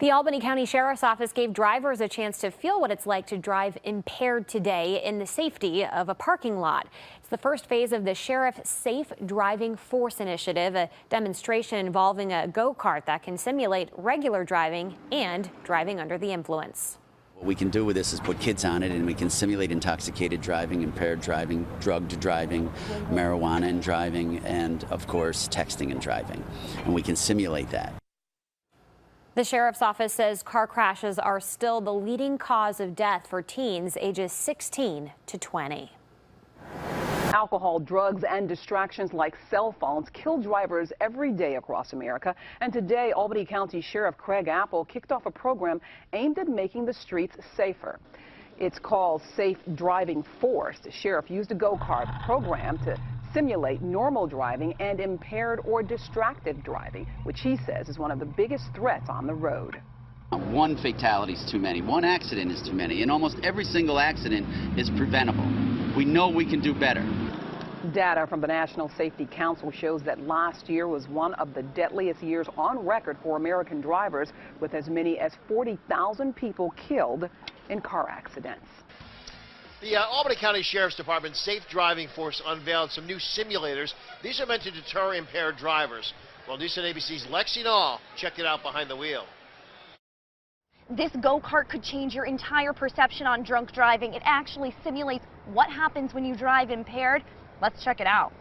The Albany County Sheriff's Office gave drivers a chance to feel what it's like to drive impaired today in the safety of a parking lot. It's the first phase of the Sheriff's Safe Driving Force initiative, a demonstration involving a go-kart that can simulate regular driving and driving under the influence. What we can do with this is put kids on it, and we can simulate intoxicated driving, impaired driving, drugged driving, marijuana and driving, and of course texting and driving. And we can simulate that. The Sheriff's Office says car crashes are still the leading cause of death for teens ages 16 to 20. Alcohol, drugs, and distractions like cell phones kill drivers every day across America. And today, Albany County Sheriff Craig Apple kicked off a program aimed at making the streets safer. It's called Safe Driving Force. The sheriff used a go-kart program to simulate normal driving and impaired or distracted driving, which he says is one of the biggest threats on the road. One fatality is too many. One accident is too many. And almost every single accident is preventable. We know we can do better. Data from the National Safety Council shows that last year was one of the deadliest years on record for American drivers, with as many as 40,000 people killed in car accidents. The Albany County Sheriff's Department's Safe Driving Force unveiled some new simulators. These are meant to deter impaired drivers. Well, News 10 ABC's Lexi Nall checked it out behind the wheel. This go-kart could change your entire perception on drunk driving. It actually simulates what happens when you drive impaired. Let's check it out.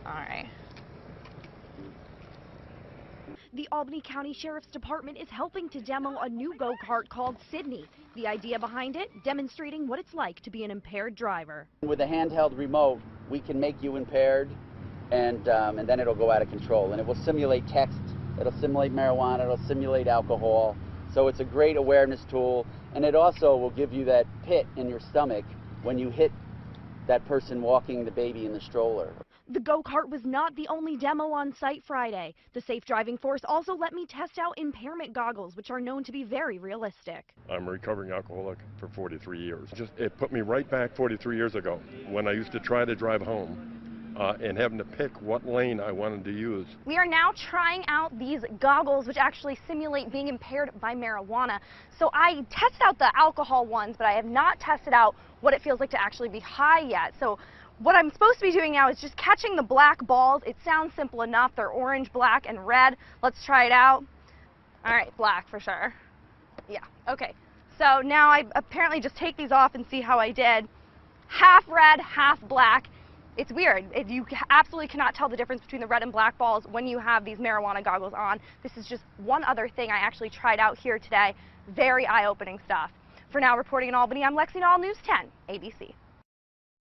All right. The Albany County Sheriff's Department is helping to demo a new go-kart called SIDNE. The idea behind it, demonstrating what it's like to be an impaired driver. With a handheld remote, we can make you impaired, and then it'll go out of control. And it will simulate text, it'll simulate marijuana, it'll simulate alcohol. So it's a great awareness tool, and it also will give you that pit in your stomach when you hit that person walking the baby in the stroller. The go-kart was not the only demo on site Friday. The Safe Driving Force also let me test out impairment goggles, which are known to be very realistic. I'm a recovering alcoholic for 43 years. It put me right back 43 years ago when I used to try to drive home and having to pick what lane I wanted to use. We are now trying out these goggles, which actually simulate being impaired by marijuana. So I tested out the alcohol ones, but I have not tested out what it feels like to actually be high yet. So what I'm supposed to be doing now is just catching the black balls. It sounds simple enough. They're orange, black, and red. Let's try it out. All right, black for sure. Yeah, okay. So now I apparently just take these off and see how I did. Half red, half black. It's weird. You absolutely cannot tell the difference between the red and black balls when you have these marijuana goggles on. This is just one other thing I actually tried out here today. Very eye-opening stuff. For now, reporting in Albany, I'm Lexi Nall, News 10 ABC.